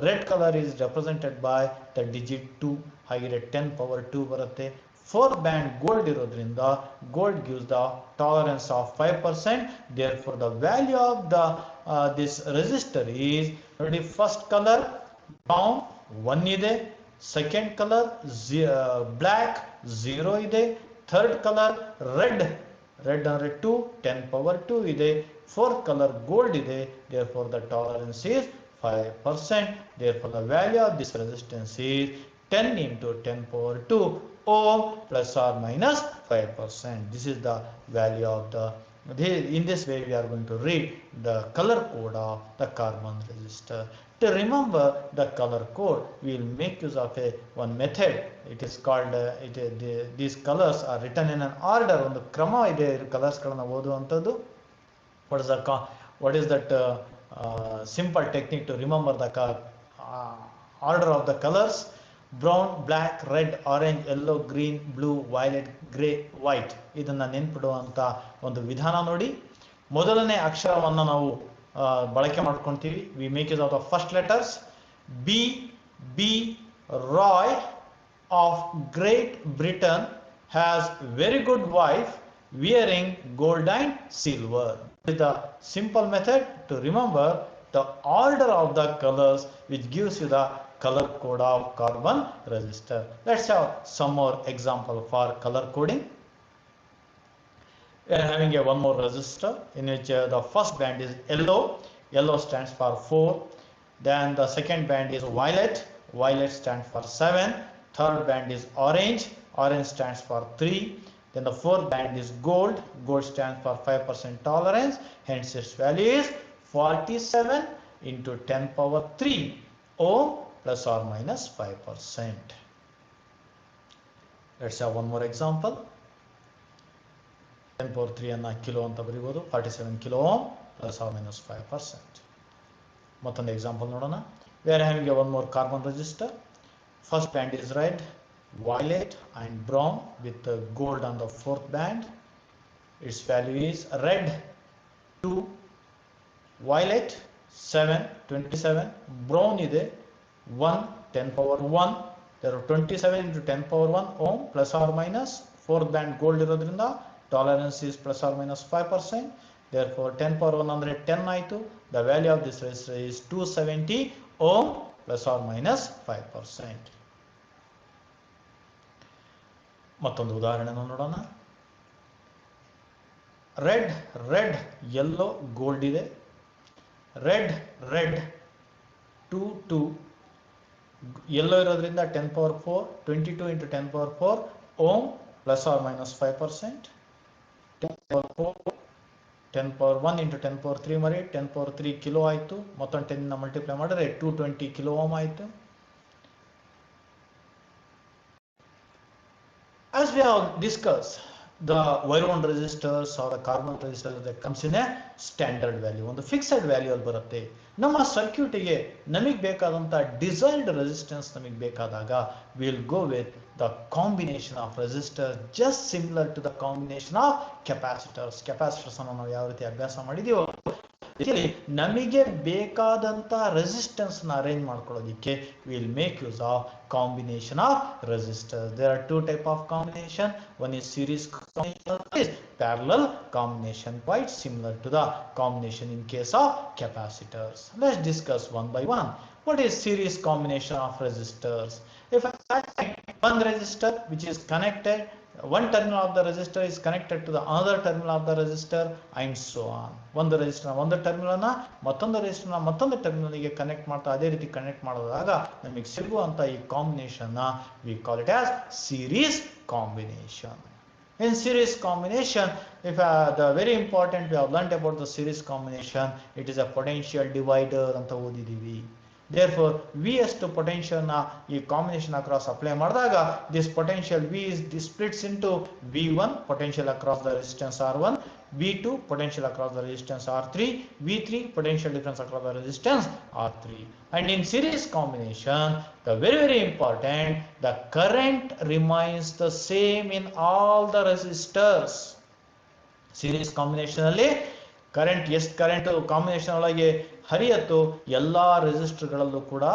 red colour is represented by the digit 2. ಹಾಗೆ 10 power 2 ಬರುತ್ತೆ. Fourth band gold ಇರೋದ್ರಿಂದ gold gives the tolerance of 5%. therefore the value of the this resistor is ನೋಡಿ, first colour brown 1 ಇದೆ, second colour black 0 ಇದೆ, third colour red ಅಂದರೆ 2, 10 power 2 ಇದೆ, fourth colour gold ಇದೆ. therefore the tolerance is 5%. therefore the value of this resistance is 10 into 10 power 2 ohm +or-5%. this is the value of the in this way we are going to read the color code of the carbon resistor. To remember the color code, we will make use of one method. It is called these colors are written in an order. ಒಂದು ಕ್ರಮ ಇದೆ colours ಗಳನ್ನು ಓದುವಂತದ್ದು. what is that simple technique to remember the order of the colors? brown, black, red, orange, yellow, green, blue, violet, gray, white. ಇದನ್ನ ನೆನಪಿಡುವಂತ ಒಂದು ವಿಧಾನ ನೋಡಿ. ಮೊದಲನೇ ಅಕ್ಷರವನ್ನು ನಾವು ಬಳಕೆ ಮಾಡ್ಕೊಂತೀವಿ. We make use of the first letters. B Roy of Great Britain has very good wife wearing gold and silver. This is the simple method to remember the order of the colors, which gives you the color code of carbon resistor. Let's have some more example for color coding. We are having one more resistor in which the first band is yellow. Yellow stands for 4. Then the second band is violet. Violet stands for 7. Third band is orange. Orange stands for 3. Then the fourth band is gold. Gold stands for 5% tolerance. Hence its value is 47 into 10 power 3 ohm +or-5%. Let's have one more example. 10 power 3 ಅನ್ನು kilo ಅಂತ ಬರೀಬಹುದು. 47 kilo ohm +or-5%. ಮತ್ತೊಂದು example ನೋಡೋಣ. We are having one more carbon resistor. First band is red, violet and brown with gold on the fourth band. its value is red 2, violet 7, 27, brown ಇದೆ 1, 10 power 1, there are 27 into 10 power 1 ohm plus or minus, fourth band gold ಇರೋದ್ರಿಂದ tolerance is plus or minus 5%, therefore 10 power 1 ಅಂದ್ರೆ 10 ಆಯಿತು. The value of this resistor is 270 ohm plus or minus 5%. ಮತ್ತೊಂದು ಉದಾಹರಣೆಯನ್ನು ನೋಡೋಣ. Red yellow gold ಇದೆ, red 2 2, yellow ಇರೋದ್ರಿಂದ 10 power 4, 22 into 10 power 4 ohm plus or minus 5%, 10 power 4, 10 power 1 into 10 power 3 ಮರಿ 10 power 3 kilo ಆಯಿತು, ಮೊತ್ತ 10 ನ ಮಲ್ಟಿಪ್ಲೈ ಮಾಡಿದ್ರೆ 220 ಕಿಲೋ ಓಮ್ ಆಯಿತು. As we have discussed, the wire wound resistors or the carbon resistors that comes in a standard value, ಒಂದು fixed value ಅಲ್ಲಿ ಬರುತ್ತೆ. ನಮ್ಮ ಸರ್ಕ್ಯೂಟಿಗೆ ನಮಗೆ ಬೇಕಾದಂಥ ಡಿಸೈರ್ಡ್ ರೆಸಿಸ್ಟೆನ್ಸ್ ನಮಗೆ ಬೇಕಾದಾಗ will go with the combination of resistor just similar to the combination of capacitors. Capacitors ಅನ್ನು ನಾವು ಯಾವ ರೀತಿ ಅಭ್ಯಾಸ ಮಾಡಿದೀವೋ ನಮಗೆ ಬೇಕಾದಂತ ರೆಸಿಸ್ಟೆನ್ಸ್ ನ ಅರೇಂಜ್ ಮಾಡ್ಕೊಳ್ಳೋದಿಕ್ಕೆ will make use of combination of resistors. There are two type of combination. One is series combination, is parallel combination, quite similar to the combination in case of capacitors. Let's discuss one by one. What is series combination of resistors? If I have one resistor which is connected, one terminal of the resistor is connected to the other terminal of the resistor and so on. ಒಂದು resistor ಒಂದು terminal ನ ಮತ್ತೊಂದು resistor ನ ಮತ್ತೊಂದು terminal ಗೆ connect ಮಾಡ್ತಾ ಅದೇ ರೀತಿ ಕನೆಕ್ಟ್ ಮಾಡೋದಾಗ ನಮಗೆ ಸಿಗುವಂತ ಈ ಕಾಂಬಿನೇಷನ್ ನ we call it as series combination. In series combination, if the very important we have learned about the series combination, it is a potential divider ಅಂತ ಓದಿದೀವಿ. Therefore, V as to potential na ಈ combination across apply ಮಾಡಿದಾಗ this potential V is splits into V1 potential across the resistance R1, V2 potential across the resistance R3, V3 potential difference across the resistance R3. And in series combination, the very important, the current remains the same in all the resistors. Series combination ಅಲ್ಲಿ current ಎಷ್ಟು current combination ಒಳಗೆ ಹರಿಯತ್ತೋ ಎಲ್ಲಾ resistor ಗಳಲ್ಲೂ ಕೂಡ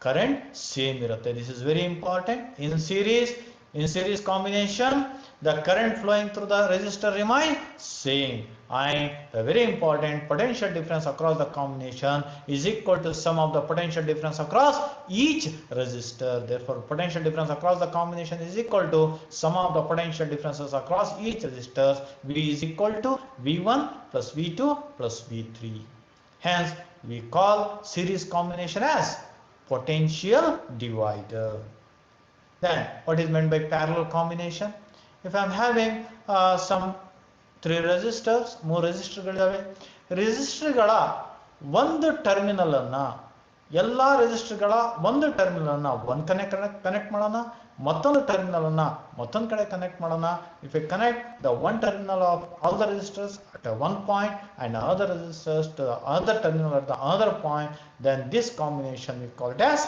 current same ಇರುತ್ತೆ. This is very important. in series combination the current flowing through the resistor remain same, and the very important potential difference across the combination is equal to sum of the potential difference across each resistor. Therefore, potential difference across the combination is equal to sum of the potential differences across each resistor. V is equal to V1 plus V2 plus V3. Hence, we call series combination as potential divider. Then, what is meant by parallel combination? If I am having some 3 resistors, 3 ರೆಸಿಸ್ಟರ್ಗಳಿವೆ, ರೆಸಿಸ್ಟರ್ಗಳ ಒಂದು terminal ಅನ್ನ ಎಲ್ಲಾ ರೆಸಿಸ್ಟರ್ಗಳ ಒಂದು terminal ಅನ್ನ ಒಂದು connect ಮಾಡೋಣ, ಮತ್ತೊಂದು terminal ಅನ್ನ ಮತ್ತೊಂದು ಕಡೆ ಕನೆಕ್ಟ್ ಮಾಡೋಣ. If we connect the one terminal of all the resistors at one point and other resistors to the other terminal at the other point, then this combination we call it as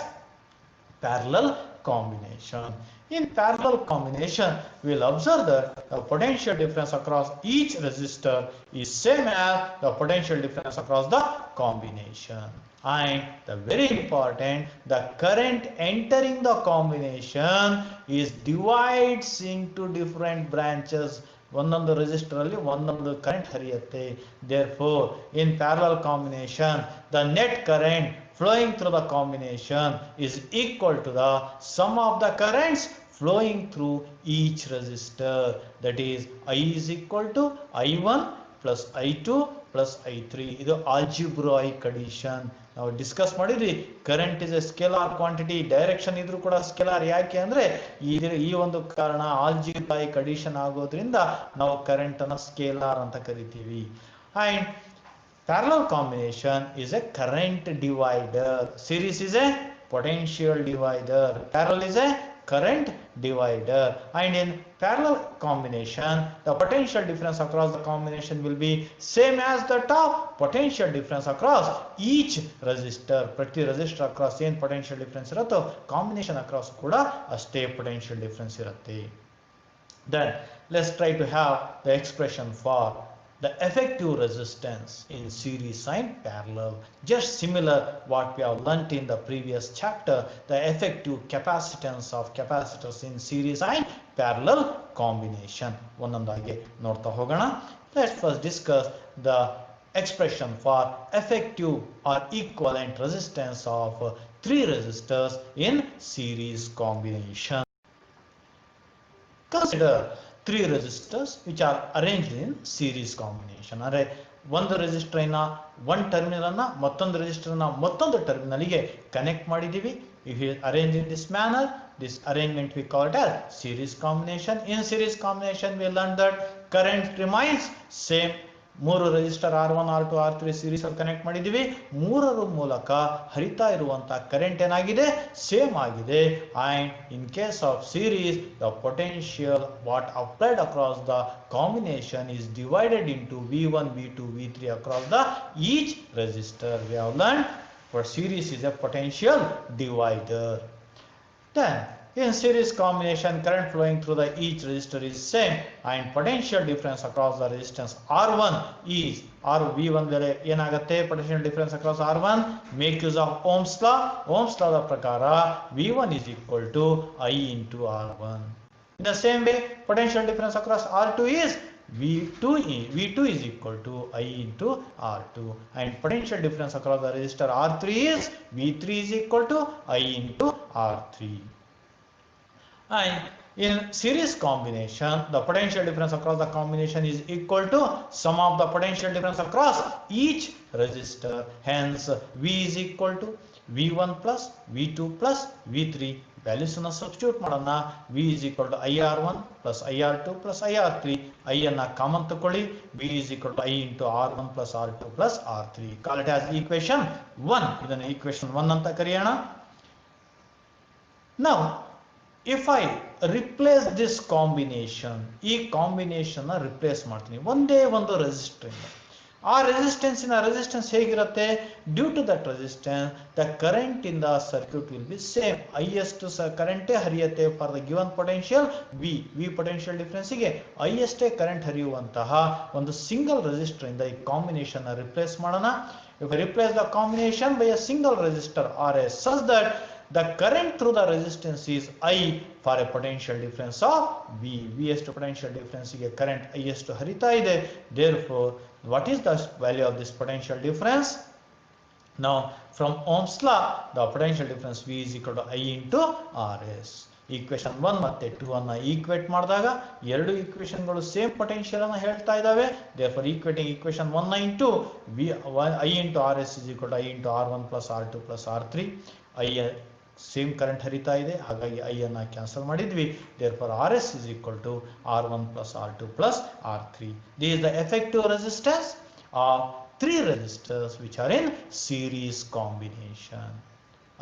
parallel combination. In parallel combination, we will observe that the potential difference across each resistor is same as the potential difference across the combination. And the very important, the current entering the combination is divides into different branches. ಒಂದೊಂದು resistor ಅಲ್ಲಿ ಒಂದೊಂದು current ಹರಿಯುತ್ತೆ. Therefore, in parallel combination, the net current flowing through the combination is equal to the sum of the currents flowing through each resistor. That is, I is equal to I1 plus I2 plus I3. ಇದು algebraic addition. ನಾವು discuss ಮಾಡಿದ್ವಿ, current is A scalar quantity, direction ಇದ್ರೂ ಕೂಡ scalar. ಯಾಕೆ ಅಂದ್ರೆ ಈ ಒಂದು ಕಾರಣ ಆಲ್ಜಿಬ್ರಾಯಿಕ್ ಅಡಿಷನ್ ಆಗೋದ್ರಿಂದ ನಾವು ಕರೆಂಟ್ ಅನ್ನ ಸ್ಕೇಲಾರ್ ಅಂತ ಕರಿತೀವಿ. And parallel combination is a current divider. Series is a potential divider. Parallel is a current divider. And in parallel combination, the potential difference across the combination will be same as that of potential difference across each resistor. ಪ್ರತಿ resistor across ಏನು potential difference ಇರುತ್ತೋ combination across ಕೂಡ ಅಷ್ಟೇ potential difference ಇರುತ್ತೆ. Then let's try to have the expression for the effective resistance in series and parallel. Just similar what we have learnt in the previous chapter, the effective capacitance of capacitors in series and parallel combination. ಒಂದೊಂದಾಗಿ ನೋಡ್ತಾ ಹೋಗೋಣ. Let's first discuss the expression for effective or equivalent resistance of three resistors in series combination. Consider three resistors which are arranged in series combination. ಅಂದರೆ ಒಂದು resistor ಅನ್ನ ಒಂದು terminal ಅನ್ನ ಮತ್ತೊಂದು resistor ಅನ್ನ ಮತ್ತೊಂದು ಟರ್ಮಿನಲ್ ಗೆ ಕನೆಕ್ಟ್ ಮಾಡಿದೀವಿ. If you arrange in this manner, this arrangement we call it as series combination. In series combination we learned that current remains same. ಮೂರು resistor R1 R2 R3 series ಅಲ್ಲಿ connect ಮಾಡಿದೀವಿ. ಮೂರರ ಮೂಲಕ ಹರಿತಾ ಇರುವಂತ current ಏನಾಗಿದೆ, same ಆಗಿದೆ. And in case of series the potential what applied across the combination is divided into V1 V2 V3 across the each resistor. We have learned for series is a potential divider. Then in series combination current flowing through the each resistor is same and potential difference across the resistance R1 is V1 ಬೆಲೆ ಏನಾಗುತ್ತೆ, potential difference across R1 make use of Ohm's law. Ohm's law the ಪ್ರಕಾರ V1 is equal to I into R1. In the same way potential difference across R2 is V2 is equal to I into R2 and potential difference across the resistor R3 is V3 is equal to I into R3. And in series combination the potential difference across the combination is equal to sum of the potential difference across each resistor. Hence V is equal to V1 plus V2 plus V3. values ಅನ್ನು substitute ಮಾಡೋಣ. V is equal to IR1 plus IR2 plus IR3. I ಅನ್ನು common ತಕೊಳ್ಳಿ. V is equal to I into R1 plus R2 plus R3. call it as equation 1. ಇದನ್ನು equation 1 ಅಂತ ಕರೆಯೋಣ. Now if I replace this combination, ಈ combination ನ replace ಮಾಡ್ತೀನಿ ಒಂದೇ ಒಂದು resistor ಇಂದ. ಆ ರೆಸಿಸ್ಟೆನ್ಸ್ ಹೇಗಿರುತ್ತೆ, due to that resistance the current in the circuit will be same. Highest ಕರೆಂಟೇ ಹರಿಯುತ್ತೆ for the given potential V potential ಡಿಫರೆನ್ಸ್ಗೆ ಹೈಯೆಸ್ಟೇ ಕರೆಂಟ್ ಹರಿಯುವಂತಹ ಒಂದು ಸಿಂಗಲ್ ರೆಸಿಸ್ಟರ್ ಇಂದ ಈ ಕಾಂಬಿನೇಷನ್ ನ ರಿಪ್ಲೇಸ್ ಮಾಡೋಣ. If I replace the combination by a single resistor RS such that the current through the resistance is I for a potential difference of V ಎಷ್ಟು potential difference ಗೆ current I ಎಷ್ಟು ಹರಿತಾ ಇದೆ. Therefore what is the value of this potential difference? Now from Ohm's law the potential difference V is equal to I into RS. Equation 1 ಮತ್ತೆ 2 ಅನ್ನ equate ಮಾಡಿದಾಗ ಎರಡು ಈಕ್ವೇಶನ್ಗಳು same potential ಅನ್ನು ಹೇಳ್ತಾ ಇದ್ದಾವೆ. therefore equating equation 1 into I into RS is equal to I into R1 plus R2 plus R3. I same current ಹರಿತಾ ಇದೆ, ಹಾಗಾಗಿ I ಅನ್ನ ಕ್ಯಾನ್ಸಲ್ ಮಾಡಿದ್ವಿ. therefore RS is equal to R1 plus R2 plus R3. this is the effective resistance of three resistors which are in series combination.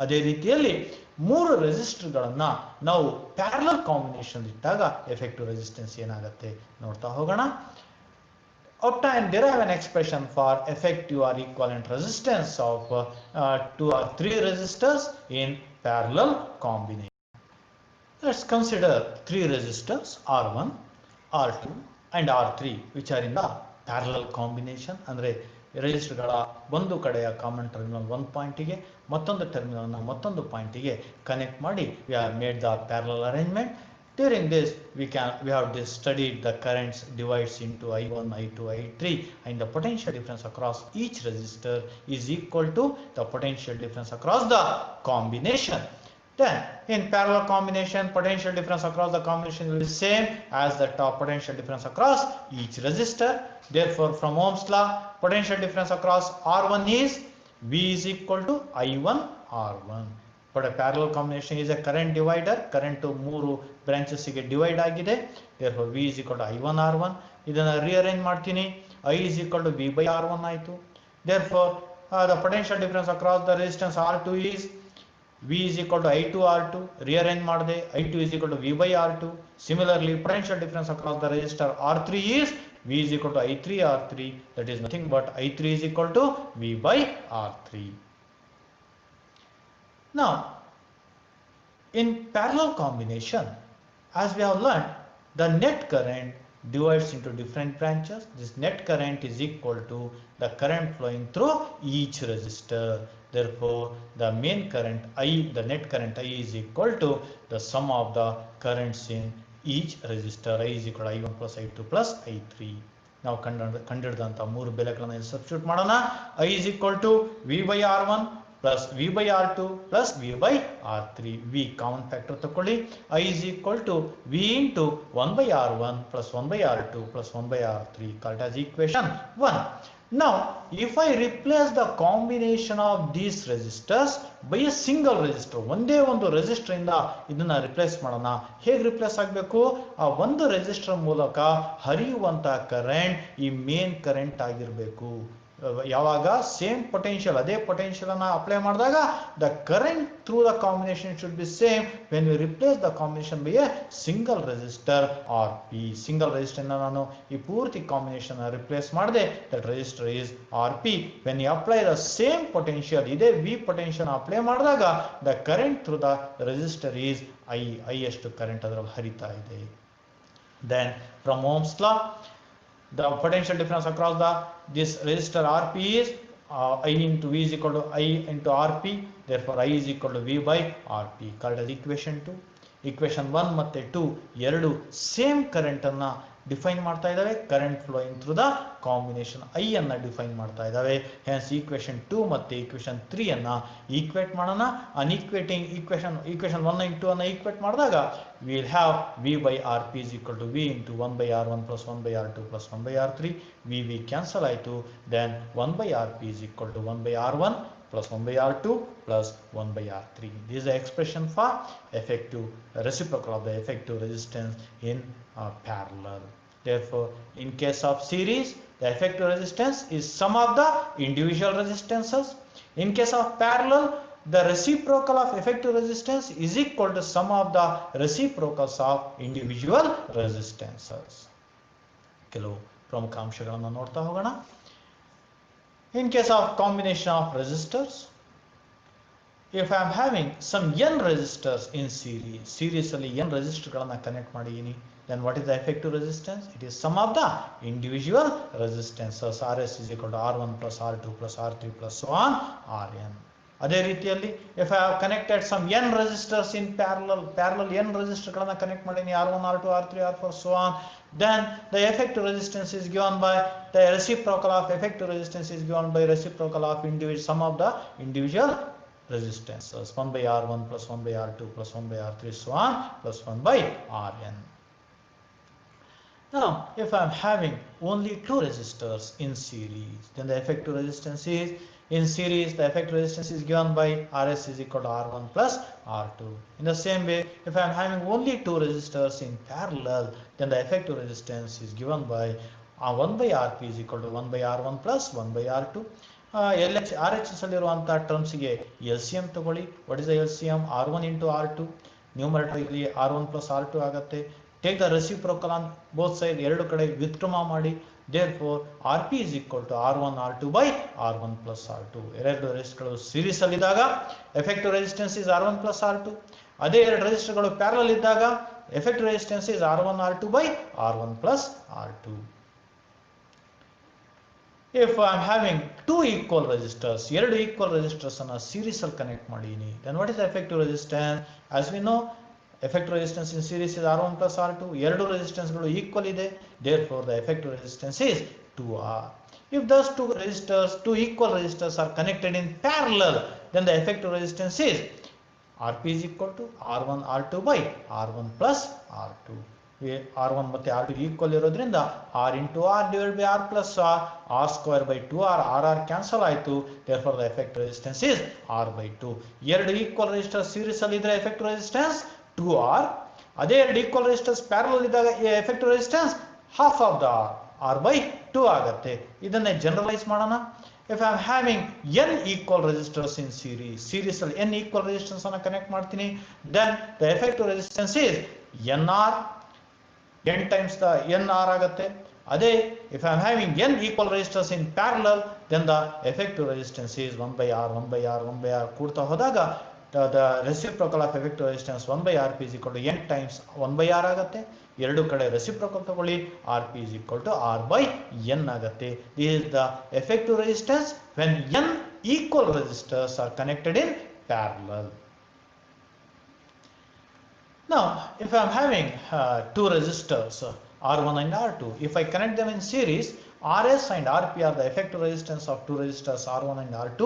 ಅದೇ ರೀತಿಯಲ್ಲಿ ಮೂರು ರೆಸಿಸ್ಟರ್ಗಳನ್ನ ನಾವು parallel combination ಇಟ್ಟಾಗ ಎಫೆಕ್ಟಿವ್ ರೆಸಿಸ್ಟೆನ್ಸ್ ಏನಾಗುತ್ತೆ ನೋಡ್ತಾ ಹೋಗೋಣ. obtain derive an expression for effective or equivalent resistance of two or three resistors in parallel combination. Let's consider three resistors R1, R2 and R3 which are in the parallel combination. ಅಂದ್ರೆ ರೆಸಿಸ್ಟರ್ಗಳ ಒಂದು ಕಡೆಯ common terminal ಒಂದು ಪಾಯಿಂಟಿಗೆ ಮತ್ತೊಂದು ಟರ್ಮಿನಲ್ನ ಮತ್ತೊಂದು ಪಾಯಿಂಟಿಗೆ connect ಮಾಡಿ we have made the parallel arrangement. During this we have studied the currents divides into I1, I2, I3 and the potential difference across each resistor is equal to the potential difference across the combination. Then in parallel combination potential difference across the combination will be same as the potential difference across each resistor. Therefore from Ohm's law potential difference across R1 is V is equal to I1 R1. but a parallel combination is a current divider. current ಮೂರು branches ಗೆ divide ಆಗಿದೆ. therefore V is equal to I1 R1. ಇದನ್ನ rearrange ಮಾಡ್ತೀನಿ. I is equal to V by R1 ಆಯಿತು. therefore the potential difference across the resistance R2 is V is equal to I2 R2. rearrange ಮಾಡಿದೆ. I2 is equal to V by R2. similarly potential difference across the resistor R3 is V is equal to I3 R3. that is nothing but I3 is equal to V by R3. Now in parallel combination as we have learned the net current divides into different branches. This net current is equal to the current flowing through each resistor. Therefore, the main current I, the net current I is equal to the sum of the currents in each resistor. I is equal to I1 plus I2 plus I3. ನಾವು ಕಂಡಿಡಿದಂಥ ಮೂರು ಬೆಲೆಗಳನ್ನು ಇಲ್ಲಿ substitute ಮಾಡೋಣ. I is equal to V by R1 plus V by R2 plus V by R3. V common factor ತಕೊಳ್ಳಿ. I is equal to V into 1 by R1 plus 1 by R2 plus 1 by R3, called as equation 1. Now, if I replace the combination of these resistors by a single resistor, ಒಂದೇ ಒಂದು resistor ಇಂದ ಇದನ್ನ replace ಮಾಡೋಣ. ಹೇಗೆ replace ಆಗಬೇಕು? ಆ ಒಂದು resistor ಮೂಲಕ ಹರಿಯುವಂತ ಕರೆಂಟ್ ಈ ಮೇನ್ ಕರೆಂಟ್ ಆಗಿರಬೇಕು. ಯಾವಾಗ ಸೇಮ್ ಪೊಟೆನ್ಷಿಯಲ್, ಅದೇ ಪೊಟೆನ್ಷಿಯಲ್ ಅನ್ನ ಅಪ್ಲೈ ಮಾಡಿದಾಗ the current through the combination should be same when you replace the combination by a single resistor R P. Single resistor ನಾನು ಈ ಪೂರ್ತಿ ಕಾಂಬಿನೇಷನ್ ರಿಪ್ಲೇಸ್ ಮಾಡಿದೆ, that resistor is R P. When you apply the same potential, ಇದೇ V potential apply ಮಾಡಿದಾಗ the current through the resistor is I ಅಷ್ಟು current ಅದರಲ್ಲಿ ಹರಿತಾ ಇದೆ. Then from Ohm's law, the potential difference across this resistor Rp is I into V is equal to I into Rp. Therefore, I is equal to V by Rp, called as equation 2. Equation 1 ಮತ್ತೆ 2 ಎರಡು same current ಅನ್ನ define ಮಾಡ್ತಾ ಇದ್ದಾವೆ. Current flowing through the combination I ಅನ್ನ define ಮಾಡ್ತಾ ಇದ್ದಾವೆ. Hence equation 2 ಮತ್ತೆ equation 3 ಅನ್ನ ಈಕ್ವೇಟ್ ಮಾಡೋಣ. ಅನ್ಈಕ್ವೇಟಿಂಗ್ ಈಕ್ವೇಶನ್ 1 and 2 ಅನ್ನ ಈಕ್ವೇಟ್ ಮಾಡಿದಾಗ we will have V by Rp is equal to V into 1 by R1 plus 1 by R2 plus 1 by R3. V cancel ಆಯಿತು. Then 1 by Rp is equal to 1 by R1 plus 1 by R2 plus 1 by R3. This is the expression for effective reciprocal of the effective resistance in parallel. Therefore, in case of series, the effective resistance is sum of the individual resistances. In case of parallel, the reciprocal of effective resistance is equal to sum of the reciprocals of individual resistances. ಕೆಲವು ಪ್ರಮುಖ ಅಂಶಗಳನ್ನು ನೋಡ್ತಾ ಹೋಗೋಣ. In case of combination of resistors, if I am having some n resistors in series ಅಲ್ಲಿ n resistorಗಳನ್ನು connect ಮಾಡಿದ್ದೀನಿ, then what is the effective resistance? It is sum of the individual resistances. Rs is equal to R1 plus R2 plus R3 plus so on Rn. ಅದೇ ರೀತಿಯಲ್ಲಿ if I have connected some n resistors in parallel n resistorಗಳನ್ನು connect ಮಾಡಿದ್ದೀನಿ, R1 R2 R3 R4 so on, then the effective resistance is given by the reciprocal of effective resistance is given by reciprocal of sum of the individual resistances, 1 by R1 plus 1 by R2 plus 1 by R3 so on plus 1 by Rn. Now, if I am having only two resistors in series, then the effective resistance is, in series, the effective resistance is given by Rs is equal to R1 plus R2. In the same way, if I am having only two resistors in parallel, then the effective resistance is given by 1 by Rp is equal to 1 by R1 plus 1 by R2. RHS ಅಲ್ಲಿರುವಂಥ ಟರ್ಮ್ಸ್ಗೆ LCM ತಗೊಳ್ಳಿ. What is the LCM? R1 into R2. Numerator ಇಲ್ಲಿ R1 plus R2 ಆಗುತ್ತೆ. Take the reciprocal on both sides, ಎರಡು ಕಡೆ ವ್ಯುತ್ಕ್ರಮ ಮಾಡಿ. Therefore, Rp is equal to R1 R2 by R1 plus R2. ಎರಡು ರೆಸಿಸ್ಟರ್ಗಳು series ಅಲ್ಲಿ ಇದ್ದಾಗ effective resistance is R1 plus R2. ಅದೇ ಎರಡು ರೆಸಿಸ್ಟರ್ಗಳು ಪ್ಯಾರಲಲ್ ಇದ್ದಾಗ effective resistance is R1 R2 by R1 plus R2. If I am having two equal resistors, ಎರಡು equal resistors ಅನ್ನು series ಅಲ್ಲಿ connect ಮಾಡೀನಿ, then what is the effective resistance? As we know, effective resistance in series is R1 plus R2. ಎರಡು ರೆಸಿಸ್ಟೆನ್ಸ್ಗಳು equal ಇದೆ. Therefore, the effective resistance is 2R. If those two equal resistors are connected in parallel, then the effective resistance is Rp is equal to R1 R2 by R1 plus R2. R1 ಮತ್ತೆ R2 equal ಇರೋದ್ರಿಂದ R into R divided by R plus R square by 2R, RR cancel ಆಯಿತು. Therefore, the effective resistance is R by 2. ಎರಡು equal resistor series ಅಲ್ಲಿ ಇದ್ರೆ effective resistance 2R. ಅದೇ ಎರಡು equal resistors parallel ಇದ್ದಾಗ effective resistance half of the R by 2 ಆಗುತ್ತೆ. ಇದನ್ನೇ generalise ಮಾಡೋಣ. If I am having n equal resistors in series ಅಲ್ಲಿ n equal resistors ಅನ್ನು ಕನೆಕ್ಟ್ ಮಾಡ್ತೀನಿ, then the effective resistance is NR, n times the NR ಆಗುತ್ತೆ. ಅದೇ if I am having n equal resistors in parallel, then the effective resistance is 1 by R, 1 by R, 1 by R ಕೂಡ್ತಾ ಹೋದಾಗ the reciprocal of effective resistance 1 by Rp is equal to n times 1 by R ಆಗುತ್ತೆ. ಎರಡು ಕಡೆ reciprocal ತಗೊಳ್ಳಿ, R P is equal to R by N ಆಗುತ್ತೆ. This is the effective resistance when N equal resistors are connected in parallel. Now, if I am having two resistors, R1 and R2, if I connect them in series, RS and RP are the effective resistance of two resistors R1 and R2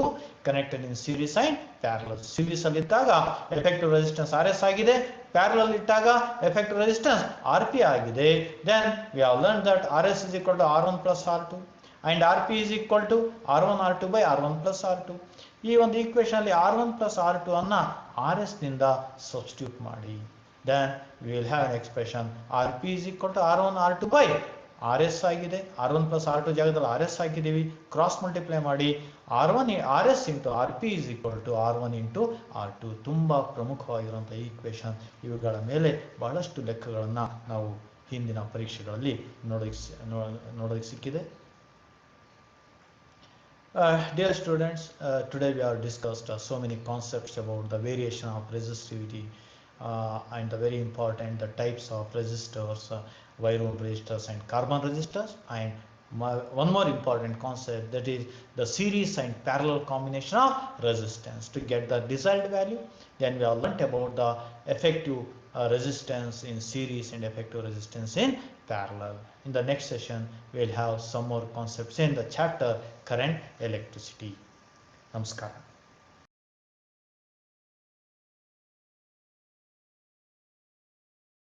connected in series and parallel. Series ಅಲ್ಲಿ ಇದ್ದಾಗ effective resistance RS ಆಗಿದೆ, parallel ಇಟ್ಟಾಗ effective resistance RP ಆಗಿದೆ. Then we have learned that RS is equal to R1 plus R2 and RP is equal to R1 R2 by R1 plus R2. ಈ ಒಂದು equation ಅಲ್ಲಿ R1 plus R2 ಅನ್ನ RS ನಿಂದ substitute ಮಾಡಿ. Then we will have an expression RP is equal to R1 R2 by RS ಆಗಿದೆ, R1 plus R2 ಜಾಗದಲ್ಲಿ RS ಹಾಕಿದ್ದೀವಿ, cross multiply ಮಾಡಿ R1 RS into RP is equal to R1 into R2. ತುಂಬ ಪ್ರಮುಖವಾಗಿರುವಂಥ equation. ಇವುಗಳ ಮೇಲೆ ಬಹಳಷ್ಟು ಲೆಕ್ಕಗಳನ್ನು ನಾವು ಹಿಂದಿನ ಪರೀಕ್ಷೆಗಳಲ್ಲಿ ನೋಡೋದಕ್ಕೆ ಸಿಕ್ಕಿದೆ. Dear students, today we have discussed so many concepts about the variation of resistivity and the very important the types of resistors, wire wound resistors and carbon resistors, and one more important concept, that is the series and parallel combination of resistance to get the desired value. Then we have learnt about the effective resistance in series and effective resistance in parallel. In the next session we will have some more concepts in the chapter current electricity. Namaskar.